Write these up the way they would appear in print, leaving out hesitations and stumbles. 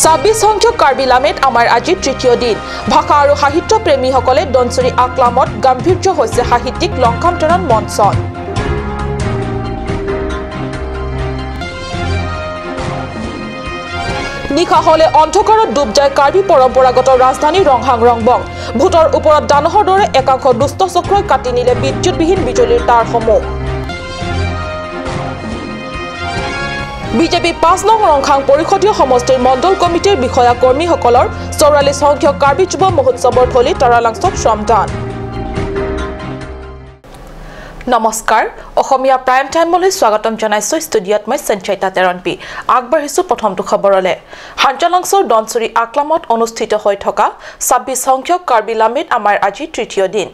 26 সংখ্যক কাৰ্বি লামেত আমাৰ আজি তৃতীয় দিন ভাষা আৰু সাহিত্য প্ৰেমীসকলে দনচুৰি আকলামত গম্ভীৰ্য হৈছে সাহিত্যিক লংকামতৰণ মঞ্চন নিশা হলে অন্ধকাৰত ডুব যায় কাৰ্বি পৰম্পৰাগত ৰাজধানী ৰংহাং ৰংবং ভূতৰ ওপৰত দানহৰ দৰে একাংশ দুষ্ট চক্ৰই কাটি নিলে বিদ্যুৎবিহীন বিজুলীৰ তাঁৰসমূহ বিজেপি 5 নং ৰংখাং পৰিষদীয় সমষ্টিৰ মণ্ডল কমিটিৰ বিষয়া কৰ্মীসকলৰ 44 সংখ্যক কাৰ্বি যুৱ মহোৎসৱৰ থলী তাৰালাংছত শ্ৰমদান নমস্কাৰ অসমীয়া প্ৰাইম টাইমলৈ স্বাগতম জনাইছো ষ্টুডিঅত মই সঞ্চয়িতা তেৰণপি আগবাঢ়িছো প্ৰথমটো খবৰলে হাঞ্জালাংছৰ দনচুৰি আকলামত অনুষ্ঠিত হৈ থকা 26 সংখ্যক কাৰ্বি লামেত আমাৰ আজি তৃতীয় দিন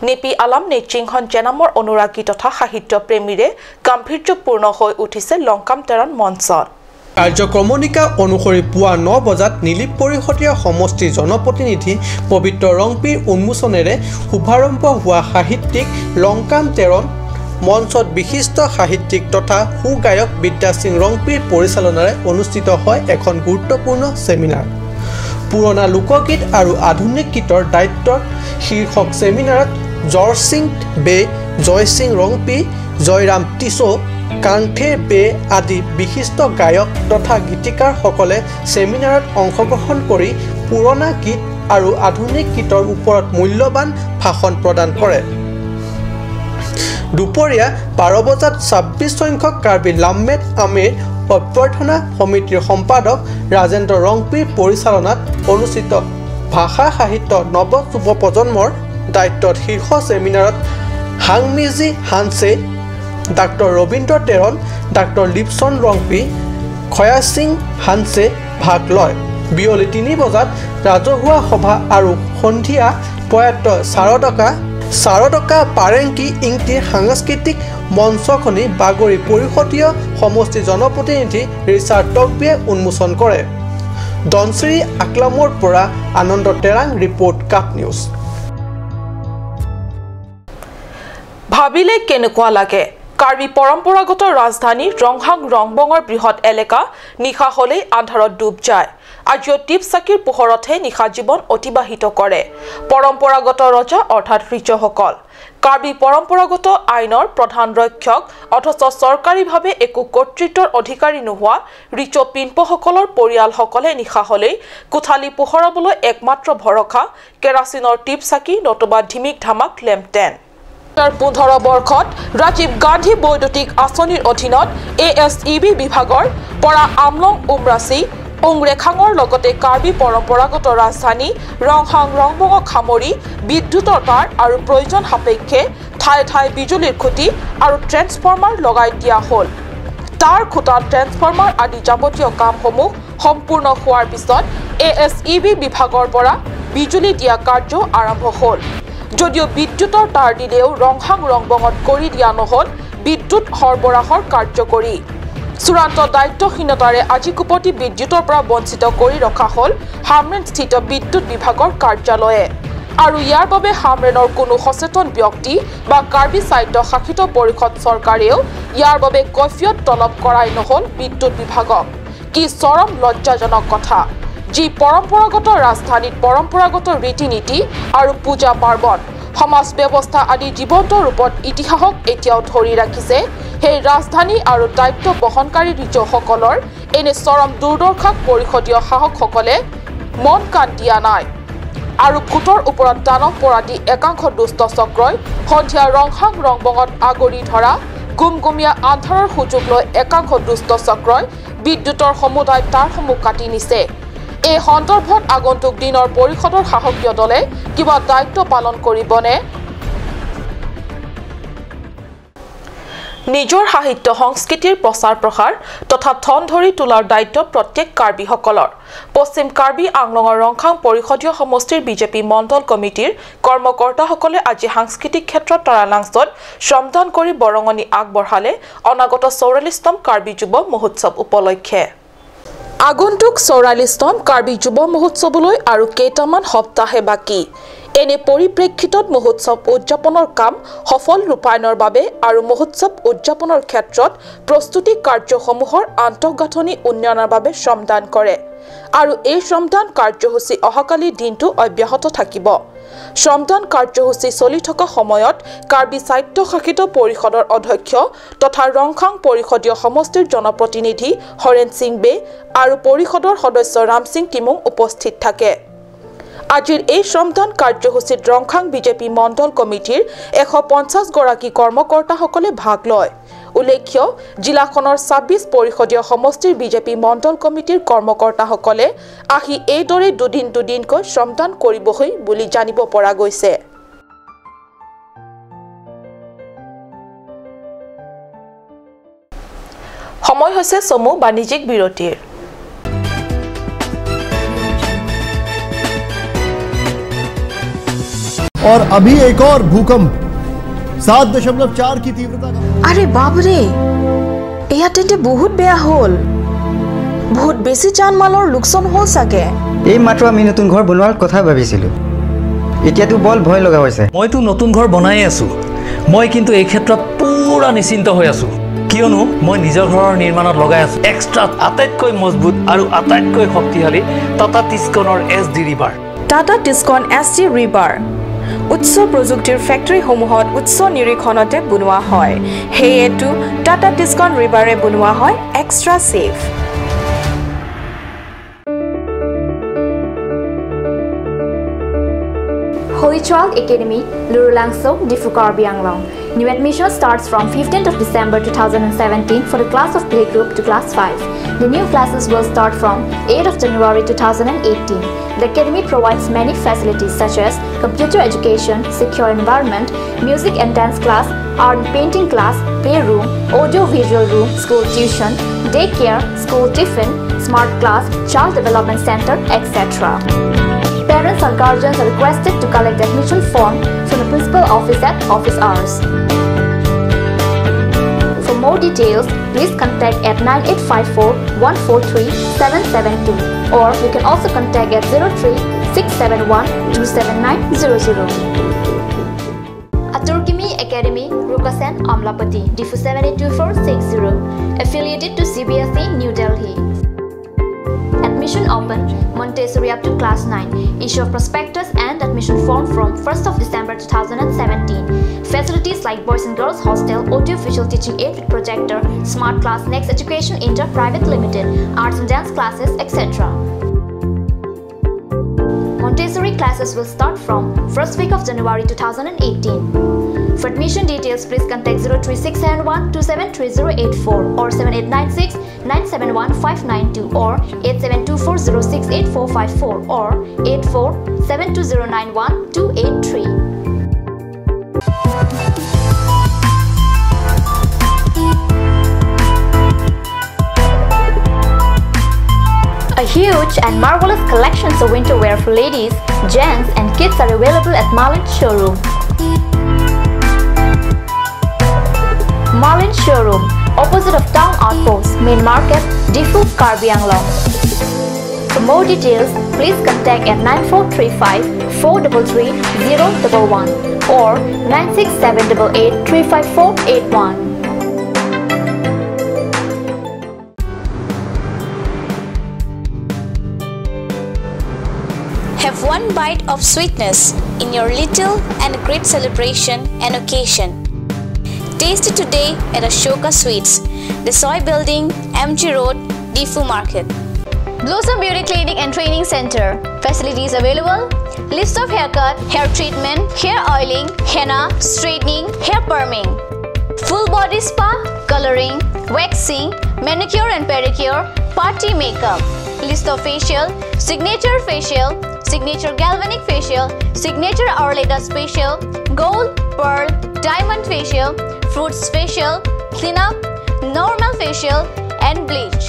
নেপি আলাম নেচিংখন জেনামৰ অনুৰাগী তথা সাহিত্য প্ৰেমীৰে গাম্ভীৰ্যপূৰ্ণ হৈ উঠিছে লংকামতৰণ মঞ্চন কাৰ্যক্ৰমণিকা অনুসৰি পুৱা 9 বজাত নীলিপ পৰিষদীয় সমষ্টিৰ জনপ্ৰতিনিধি পবিত্ৰ ৰংপিৰ উন্মোচনেৰে শুভাৰম্ভ হোৱা সাহিত্যিক লংকামতৰণ মঞ্চত বিশিষ্ট সাহিত্যিক তথা সুগায়ক বিদ্যা সিং ৰংপিৰ পৰিচালনাৰে অনুষ্ঠিত হয় এখন গুৰুত্বপূৰ্ণ সেমিনাৰ পুৰণা লোকগীত আৰু আধুনিক গীতৰ দায়িত্বৰ শীৰ্ষক সেমিনাৰত জৰ্জ সিং বে জয় সিং ৰংপি জয়ৰাম টিছো কাংথে বে আদি বিশিষ্ট গায়ক তথা গীতিকাৰসকলে সেমিনাৰত অংশগ্ৰহণ কৰি পুৰণা গীত আৰু আধুনিক গীতৰ ওপৰত মূল্যৱান ভাষণ প্ৰদান কৰে দুপৰীয়া 12 বজাত 26 সংখ্যক কাৰ্বি লামেট আমেৰ অভ্যৰ্থনা সমিতিৰ সম্পাদক ৰাজেন্দ্ৰ ৰংপিৰ পৰিচালনাত অনুষ্ঠিত ভাষা সাহিত্য নৱ যুৱ প্ৰজন্মৰ দায়িত্বত শীৰ্ষ সেমিনাৰত হাংমিজি হানছে ডাক্তৰ ৰবীন্দ্ৰ তেৰণ ডাক্তৰ লিপচন ৰংপি খয়া সিং হানছে ভাগ লয় বিয়লি 3 বজাত ৰাজহুৱা সভা আৰু সন্ধিয়া প্ৰয়াত চাৰদকা পাৰেংকি ইংটিৰ সাংস্কৃতিক মঞ্চখনি বাগৰি পৰিষদীয় সমষ্টি জনপ্ৰতিনিধি ৰিচাৰ্ড টকবিয়ে উন্মোচন কৰে দনচুৰি আকলামৰ পৰা আনন্দ তেৰাং ৰিপৰ্ট কাপ নিউজ ভাবিলে কেনেকুৱা লাগে কাৰ্বি পৰম্পৰাগত ৰাজধানী ৰংহাং ৰংবঙৰ বৃহৎ এলেকা নিশা হলেই আন্ধাৰত ডুব যায় আজিও টিপ চাকিৰ পোহৰতহে নিশা জীৱন অতিবাহিত কৰে পৰম্পৰাগত ৰজা অৰ্থাৎ ৰিচসকল কাৰ্বি পৰম্পৰাগত আইনৰ প্ৰধান ৰক্ষক অথচ চৰকাৰীভাৱে একো কৰ্তৃত্বৰ অধিকাৰী নোহোৱা ৰিচ পিনপসকলৰ পৰিয়ালসকলে নিশা হলেই কোঠালি পোহৰাবলৈ একমাত্ৰ ভৰসা কেৰাচিনৰ টিপ চাকি নতুবা ধিমিক ধামাক লেম্পটেন 15 বৰ্ষত ৰাজীৱ গান্ধী বৈদ্যুতিক আঁচনিৰ অধীনত ASEB বিভাগৰ পৰা আমলং উমৰাচি উংৰেখাঙৰ লগতে কাৰ্বি পৰম্পৰাগত ৰাজধানী ৰংহাং ৰংবঙক সামৰি বিদ্যুতৰ তাঁৰ আৰু প্ৰয়োজন সাপেক্ষে ঠাই ঠাই বিজুলীৰ খুঁটি আৰু ট্ৰেন্সফৰ্মাৰ লগাই দিয়া হ'ল তাঁৰ খুঁটা ট্ৰেন্সফৰ্মাৰ আদি যাৱতীয় কামসমূহ সম্পূৰ্ণ হোৱাৰ পিছত ASEB বিভাগৰ পৰা বিজুলী দিয়া কাৰ্য আৰম্ভ হ'ল যদিও বিদ্যুতৰ তাঁৰ দিলেও ৰংহাং ৰংবঙত কৰি দিয়া নহল বিদ্যুৎ সৰবৰাহৰ কাৰ্যকৰী চূড়ান্ত দায়িত্বহীনতাৰে আজি কুপতি বিদ্যুতৰ পৰা বঞ্চিত কৰি ৰখা হ'ল হামৰেনস্থিত বিদ্যুৎ বিভাগৰ কাৰ্যালয়ে আৰু ইয়াৰ বাবে হামৰেনৰ কোনো সচেতন ব্যক্তি বা কাৰ্বি স্বায়ত্ত শাসিত পৰিষদ চৰকাৰেও ইয়াৰ বাবে কৈফিয়ত তলব কৰাই নহল বিদ্যুৎ বিভাগক কি চৰম লজ্জাজনক কথা যি পৰম্পৰাগত ৰাজধানীত পৰম্পৰাগত ৰীতি নীতি আৰু পূজা পাৰ্বণ সমাজ ব্যৱস্থা আদি জীৱন্ত ৰূপত ইতিহাসক এতিয়াও ধৰি ৰাখিছে সেই ৰাজধানী আৰু দায়িত্ব বহনকাৰী ৰিচসকলৰ এনে চৰম দুৰ্দশাক পৰিষদীয় শাসকসকলে মন কাণ দিয়া নাই আৰু ভূতৰ ওপৰত দানৱ পৰা দি একাংশ দুষ্ট চক্ৰই সন্ধিয়া ৰংহাং ৰংবঙত আগৰি ধৰা গুমগুমীয়া আন্ধাৰৰ সুযোগ লৈ একাংশ দুষ্ট চক্ৰই বিদ্যুতৰ সমুদায় তাঁৰসমূহ কাটি নিছে এই সন্দৰ্ভত আগন্তুক দিনৰ পৰিষদৰ সাহসীয় দলে কিবা দায়িত্ব পালন কৰিবনে নিজৰ সাহিত্য সংস্কৃতিৰ প্ৰচাৰ প্ৰসাৰ তথা থন ধৰি তোলাৰ দায়িত্ব প্ৰত্যেক কাৰ্বিসকলৰ পশ্চিম কাৰ্বি আংলঙৰ ৰংখাং পৰিষদীয় সমষ্টিৰ বিজেপি মণ্ডল কমিটিৰ কৰ্মকৰ্তাসকলে আজি সাংস্কৃতিক ক্ষেত্ৰত তাৰালাংছত শ্ৰমদান কৰি বৰঙণি আগবঢ়ালে অনাগত 44তম কাৰ্বি যুৱ মহোৎসৱ উপলক্ষে আগন্তুক 44তম কাৰ্বি যুৱ মহোৎসৱলৈ আৰু কেইটামান সপ্তাহে বাকী এনে পৰিপ্ৰেক্ষিতত মহোৎসৱ উদযাপনৰ কাম সফল ৰূপায়ণৰ বাবে আৰু মহোৎসৱ উদযাপনৰ ক্ষেত্ৰত প্ৰস্তুতি কাৰ্যসমূহৰ আন্তঃগাঁথনি উন্নয়নৰ বাবে শ্ৰমদান কৰে আৰু এই শ্ৰমদান কাৰ্যসূচী অহাকালি দিনটো অব্যাহত থাকিব শ্ৰমদান কাৰ্যসূচী চলি থকা সময়ত কাৰ্বি স্বায়ত্তশাসিত পৰিষদৰ অধ্যক্ষ তথা ৰংখাং পৰিষদীয় সমষ্টিৰ জনপ্ৰতিনিধি হৰেন সিং বে আৰু পৰিষদৰ সদস্য ৰাম সিং টিমুং উপস্থিত থাকে আজিৰ এই শ্ৰমদান কাৰ্যসূচীত ৰংখাং বিজেপি মণ্ডল কমিটিৰ 150 গৰাকী কৰ্মকৰ্তাসকলে ভাগ লয় উল্লেখ্য জিলাখনৰ 26 পৰিষদীয় সমষ্টিৰ বিজেপি মণ্ডল কমিটিৰ কৰ্মকৰ্তাসকলে আহি এইদৰে দুদিনকৈ শ্ৰমদান কৰিবহৈ বুলি জানিব পৰা গৈছে সময় হৈছে সমু বাণিজ্যিক বিৰতিৰ और अभी एक और भूकंप 7.4 की तीव्रता का अरे बाप रे एया तेते बहुत बेया होल बहुत बेसी जान माলৰ লোকসান হল সাগে এই মাত্ৰ আমি নতুন ঘৰ বনোৱাৰ কথা ভাবিছিলো এতিয়া তো বল ভয় লগা হৈছে মই তো নতুন ঘৰ বনাই আছো মই কিন্তু এই ক্ষেত্ৰত পুৰা নিশ্চিন্ত হৈ আছো কিয়নো মই নিজৰ ঘৰৰ নিৰ্মাণত লগাই আছো এক্সট্ৰা আটাইতকৈ মজবুত আৰু আটাইতকৈ শক্তিশালী Tata টিস্কনৰ SD river Tata টিস্কন SD river উচ্চ প্ৰযুক্তিৰ ফ্যাক্টৰী সমূহত উচ্চ নিৰীক্ষণতে বনোৱা হয় হেয়েটো টাটা টিস্কন ৰিভাৰে বনোৱা হয় extra safe Holy Child Academy, Lurulangso, Difu Karbi Anglong. New admission starts from 15th of December 2017 for the class of playgroup to class 5. The new classes will start from 8th of January 2018. The academy provides many facilities such as computer education, secure environment, music and dance class, art and painting class, playroom, audio-visual room, school tuition, daycare, school tiffin, smart class, child development center, etc. Parents or guardians are requested to collect admission form from the principal office at office hours. For more details, please contact at 9854-143-772 or you can also contact at 03-671-27900. Aturkimi Academy, Rukasen, Amlapati, Difu 782460, affiliated to CBSE, New Delhi. Admission open Montessori up to class 9. Issue of prospectus and admission form from 1st of December 2017. Facilities like boys and girls hostel, audio-visual teaching aid with projector, smart class, Next Education Inter Private Limited, arts and dance classes, etc. Montessori classes will start from 1st week of January 2018. For admission details, please contact 03671-273084 or 7896-971592 or 8724068454 or 8472091283. A huge and marvelous collections of winter wear for ladies, gents and kids are available at Marlin Showroom. Marlin Showroom, opposite of Town Outpost, Main Market, Difu, Karbi Anglong. For more details, please contact at 9435-433-011 or 96788-35481. Have one bite of sweetness in your little and great celebration and occasion. Taste it today at Ashoka Sweets, the Soy Building, MG Road, Difu Market. Blossom Beauty Clinic and Training Center. Facilities available: list of haircut, hair treatment, hair oiling, henna, straightening, hair perming, full body spa, coloring, waxing, manicure and pedicure, party makeup. List of facial: signature facial, signature galvanic facial, signature Orleda facial, gold, pearl, diamond facial, fruits facial, cleanup, normal facial and bleach.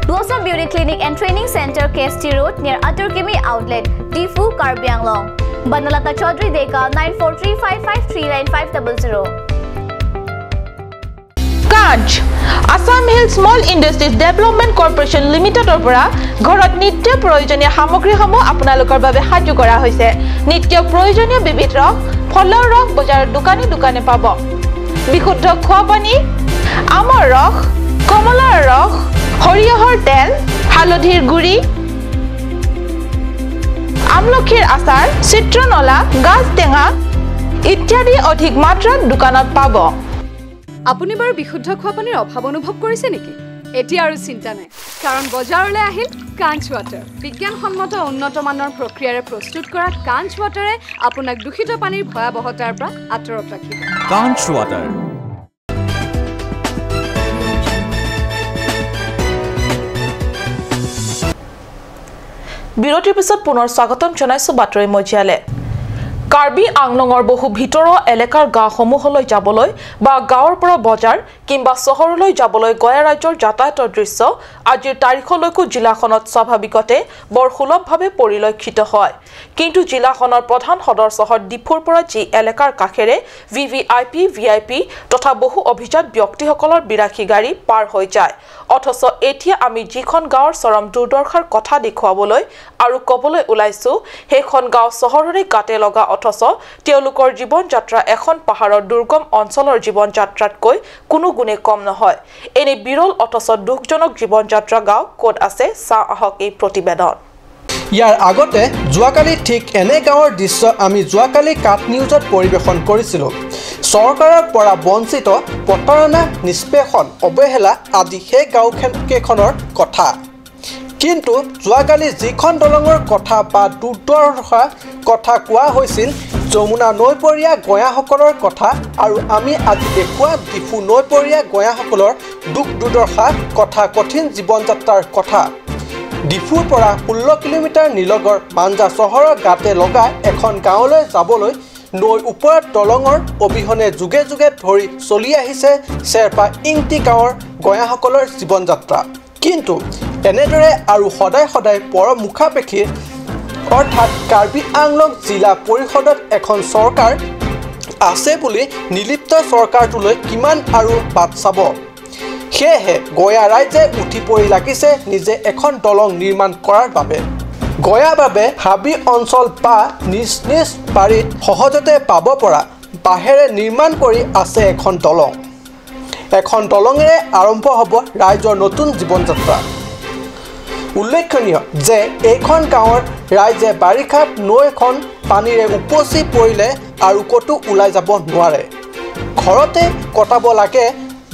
Blossom Beauty Clinic and Training Center, KST Road near Aturkimi Outlet, Difu, Karbi Anglong. Banalata Chaudhary Deka 9435539500. কাজ Assam hill small industries development corporation লিমিটেডৰ পৰা ঘৰত নিত্য প্ৰয়োজনীয় সামগ্ৰীসমূহ আপোনালোকৰ বাবে সাজু কৰা হৈছে নিত্য প্ৰয়োজনীয় বিবিধ ৰস ফলৰ ৰস বজাৰৰ দোকানে দোকানে পাব বিশুদ্ধ খোৱা পানী আমৰ ৰস কমলাৰ ৰস সৰিয়হৰ তেল হালধিৰ গুড়ি আমলখিৰ আচাৰ চিত্ৰনলা গাজ টেঙা ইত্যাদি অধিক মাত্ৰাত দোকানত পাব আপুনি বাৰু বিশুদ্ধ খোৱা পানীৰ অভাৱ অনুভৱ কৰিছে নেকি এতিয়া আৰু চিন্তা নাই কাৰণ বজাৰলৈ আহিল কাঞ্চ ৱাটাৰ বিজ্ঞানসন্মত উন্নত মানৰ প্ৰক্ৰিয়াৰে প্ৰস্তুত কৰা কাঞ্চ ৱাটাৰে আপোনাক দূষিত পানীৰ ভয়াবহতাৰ পৰা আঁতৰত ৰাখিব কাঞ্চ ৱাটাৰ বিৰতিৰ পিছত পুনৰ স্বাগতম জনাইছো বাতৰি মজিয়ালে কাৰ্বি আংলঙৰ বহু ভিতৰুৱা এলেকাৰ গাঁওসমূহলৈ যাবলৈ বা গাঁৱৰ পৰা বজাৰ কিংবা চহৰলৈ যাবলৈ গয়া ৰাজ্যৰ যাতায়াতৰ দৃশ্য আজিৰ তাৰিখলৈকো জিলাখনত স্বাভাৱিকতে বৰ সুলভভাৱে পৰিলক্ষিত হয় কিন্তু জিলাখনৰ প্ৰধান সদৰ চহৰ ডিফুৰ পৰা যি এলেকাৰ কাষেৰে ভিভিআইপি ভিআইপি তথা বহু অভিজাত ব্যক্তিসকলৰ বিৰাশী গাড়ী পাৰ হৈ যায় অথচ এতিয়া আমি যিখন গাঁৱৰ চৰম দুৰ্দশাৰ কথা দেখুৱাবলৈ আৰু ক'বলৈ ওলাইছো সেইখন গাঁও চহৰৰে গাতে লগা অথচ তেওঁলোকৰ জীৱন যাত্ৰা এখন পাহাৰৰ দুৰ্গম অঞ্চলৰ জীৱন যাত্ৰাতকৈ কোনো গুণে কম নহয় এনে বিৰল অথচ দুখজনক জীৱন যাত্ৰা গাঁও ক'ত আছে চাওঁ আহক এই প্ৰতিবেদন ইয়াৰ আগতে যোৱাকালি ঠিক এনে গাঁৱৰ দৃশ্য আমি যোৱাকালি কাট নিউজত পৰিৱেশন কৰিছিলোঁ চৰকাৰৰ পৰা বঞ্চিত প্ৰতাৰণা নিষ্পেষণ অৱহেলা আদি সেই গাঁওকেইখনৰ কথা কিন্তু যোৱাকালি যিখন দলঙৰ কথা বা দুৰ্দশাৰ কথা কোৱা হৈছিল যমুনা নৈপৰীয়া গঞাসকলৰ কথা আৰু আমি আজি দেখুওৱা ডিফু নৈপৰীয়া গঞাসকলৰ দুখ দুৰ্দশাৰ কথা কঠিন জীৱন যাত্ৰাৰ কথা ডিফুৰ পৰা 16 কিলোমিটাৰ নিলগৰ মাঞ্জা চহৰৰ গাতে লগা এখন গাঁৱলৈ যাবলৈ নৈ ওপৰত দলঙৰ অবিহনে যুগে যুগে ধৰি চলি আহিছে চেৰপা ইংটি গাঁৱৰ গঞাসকলৰ জীৱন যাত্ৰা কিন্তু এনেদৰে আৰু সদায় সদায় পৰ মুখাপেক্ষী অৰ্থাৎ কাৰ্বি আংলং জিলা পৰিষদত এখন চৰকাৰ আছে বুলি নিলিপ্ত চৰকাৰটোলৈ কিমান আৰু বাট চাব সেয়েহে গয়া ৰাইজে উঠি পৰি লাগিছে নিজে এখন দলং নিৰ্মাণ কৰাৰ বাবে গয়া বাবে হাবি অঞ্চল বা নিজ নিজ বাৰীত সহজতে পাব পৰা বাঁহেৰে নিৰ্মাণ কৰি আছে এখন দলঙেৰে আৰম্ভ হ'ব ৰাইজৰ নতুন জীৱন যাত্ৰা উল্লেখনীয় যে এইখন গাঁৱৰ ৰাইজে বাৰিষাত নৈখন পানীৰে উপচি পৰিলে আৰু ক'তো ওলাই যাব নোৱাৰে ঘৰতে কটাব লাগে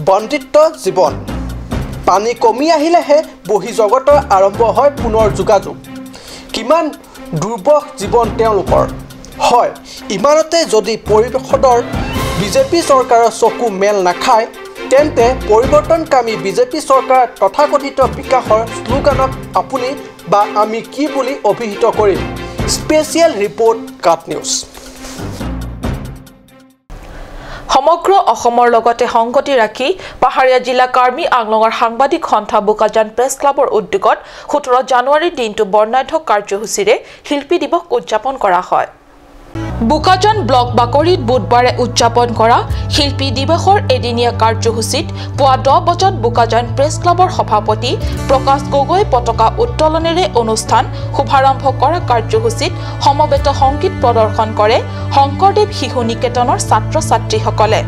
বন্দিত্ব জীৱন পানী কমি আহিলেহে বহি জগতৰ আৰম্ভ হয় পুনৰ যোগাযোগ কিমান দুৰ্বহ জীৱন তেওঁলোকৰ হয় ইমানতে যদি পৰিষদৰ বিজেপি চৰকাৰৰ চকু মেল নাখায় তেন্তে পৰিৱৰ্তনকামী বিজেপি চৰকাৰ তথাকথিত বিকাশৰ শ্লোগানক আপুনি বা আমি কি বুলি অভিহিত কৰিম স্পেচিয়েল ৰিপৰ্ট কাট নিউজ সমগ্ৰ অসমৰ লগতে সংগতি ৰাখি পাহাৰীয়া জিলা কাৰ্বি আংলঙৰ সাংবাদিক সন্থা বোকাজান প্ৰেছ ক্লাবৰ উদ্যোগত 17 জানুৱাৰীৰ দিনটো বৰ্ণাঢ্য কাৰ্যসূচীৰে শিল্পী দিৱস উদযাপন কৰা হয় বোকাজান ব্লক বাকৰিত বুধবাৰে উদযাপন কৰা শিল্পী দিৱসৰ এদিনীয়া কাৰ্যসূচীত পুৱা 10 বজাত বোকাজান প্ৰেছ ক্লাবৰ সভাপতি প্ৰকাশ গগৈ পতাকা উত্তোলনেৰে অনুষ্ঠান শুভাৰম্ভ কৰা কাৰ্যসূচীত সমবেত সংগীত প্ৰদৰ্শন কৰে শংকৰদেৱ শিশু নিকেতনৰ ছাত্ৰ ছাত্ৰীসকলে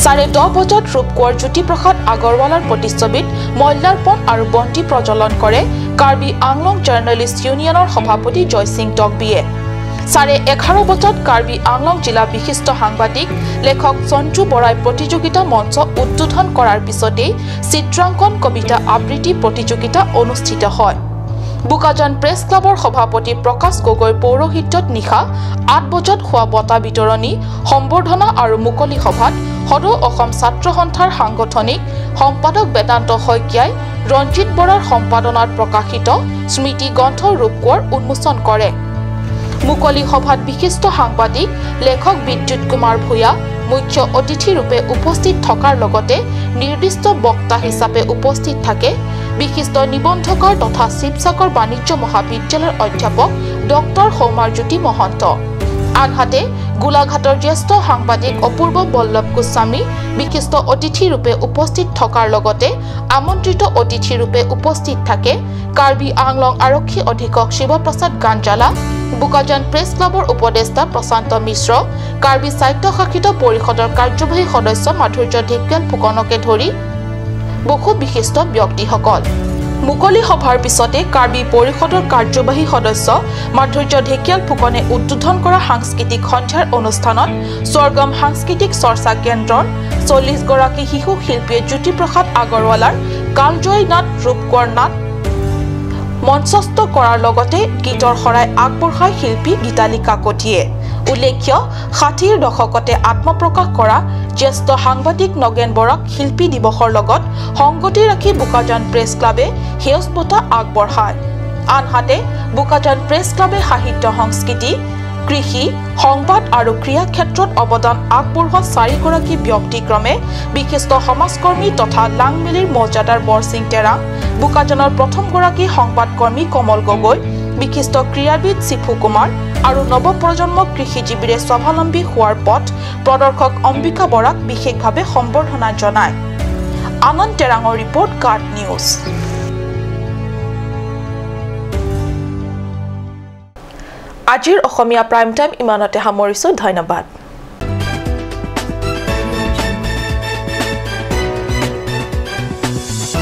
10:30 বজাত ৰূপকোঁৱৰ জ্যোতিপ্ৰসাদ আগৰৱালাৰ প্ৰতিচ্ছবিত মল্যাৰ্পণ আৰু বন্তি প্ৰজ্বলন কৰে কাৰ্বি আংলং জাৰ্নেলিষ্ট ইউনিয়নৰ সভাপতি জয়সিং টকবিয়ে 11:30 বজাত কাৰ্বি আংলং জিলা বিশিষ্ট সাংবাদিক লেখক সঞ্জু বৰাই প্ৰতিযোগিতা মঞ্চ উদ্বোধন কৰাৰ পিছতেই চিত্ৰাংকন কবিতা আবৃত্তি প্ৰতিযোগিতা অনুষ্ঠিত হয় বোকাজান প্ৰেছ ক্লাবৰ সভাপতি প্ৰকাশ গগৈৰ পৌৰোহিত্যত নিশা 8 বজাত হোৱা বঁটা বিতৰণী সম্বৰ্ধনা আৰু মুকলি সভাত সদৌ অসম ছাত্ৰ সন্থাৰ সাংগঠনিক সম্পাদক বেদান্ত শইকীয়াই ৰঞ্জিত বৰাৰ সম্পাদনাত প্ৰকাশিত স্মৃতি গ্ৰন্থ ৰূপকোঁৱৰ উন্মোচন কৰে মুকলি সভাত বিশিষ্ট সাংবাদিক লেখক বিদ্যুৎ কুমাৰ ভূঞা মুখ্য অতিথি ৰূপে উপস্থিত থকাৰ লগতে নিৰ্দিষ্ট বক্তা হিচাপে উপস্থিত থাকে বিশিষ্ট নিবন্ধকাৰ তথা শিৱসাগৰ বাণিজ্য মহাবিদ্যালয়ৰ অধ্যাপক ডক্টৰ সৌমাৰজ্যোতি মহন্ত আনহাতে গোলাঘাটৰ জ্যেষ্ঠ সাংবাদিক অপূৰ্ব বল্লভ গোস্বামী বিশিষ্ট অতিথি ৰূপে উপস্থিত থকাৰ লগতে আমন্ত্ৰিত অতিথি ৰূপে উপস্থিত থাকে কাৰ্বি আংলং আৰক্ষী অধীক্ষক শিৱপ্ৰসাদ গাঞ্জালা বোকাজান প্ৰেছ ক্লাবৰ উপদেষ্টা প্ৰশান্ত মিশ্ৰ কাৰ্বি স্বায়ত্তশাসিত পৰিষদৰ কাৰ্যবাহী সদস্য মাধুৰ্য ঢেকিয়াল ফুকনকে ধৰি বহু বিশিষ্ট ব্যক্তিসকল মুকলি সভাৰ পিছতে কাৰ্বি পৰিষদৰ কাৰ্যবাহী সদস্য মাধুৰ্য ঢেকিয়াল ফুকনে উদ্বোধন কৰা সাংস্কৃতিক সন্ধ্যাৰ অনুষ্ঠানত স্বৰ্গম সাংস্কৃতিক চৰ্চা কেন্দ্ৰৰ 40 গৰাকী শিশু শিল্পীয়ে জ্যোতিপ্ৰসাদ আগৰৱালাৰ কালজয়ী নাট ৰূপকোঁৱৰ নাট মঞ্চস্থ কৰাৰ লগতে গীতৰ শৰাই আগবঢ়াই শিল্পী গীতালী কাকতিয়ে উল্লেখ্য 60ৰ দশকতে আত্মপ্ৰকাশ কৰা জ্যেষ্ঠ সাংবাদিক নগেন বৰাক শিল্পী দিৱসৰ লগত সংগতি ৰাখি বোকাজান প্ৰেছ ক্লাবে সেউজ বঁটা আগবঢ়ায় আনহাতে বোকাজান প্ৰেছ ক্লাবে সাহিত্য সংস্কৃতি কৃষি সংবাদ আৰু ক্ৰীড়া ক্ষেত্ৰত অৱদান আগবঢ়োৱা 4 গৰাকী ব্যক্তিক্ৰমে বিশিষ্ট সমাজকৰ্মী তথা লাংমেলিৰ মৰ্যাদাৰ বৰসিং তেৰাং বোকাজানৰ প্ৰথম গৰাকী সংবাদকৰ্মী কমল গগৈ বিশিষ্ট ক্ৰীড়াবিদ শিফু কুমাৰ আৰু নৱপ্ৰজন্মক কৃষিজীৱীৰে স্বাৱলম্বী হোৱাৰ পথ প্ৰদৰ্শক অম্বিকা বৰাক বিশেষভাৱে সম্বৰ্ধনা জনায় আনন্দ তেৰাঙৰ ৰিপৰ্ট কাৰ্ড নিউজ আজিৰ অসমীয়া প্ৰাইম টাইম ইমানতে সামৰিছো ধন্যবাদ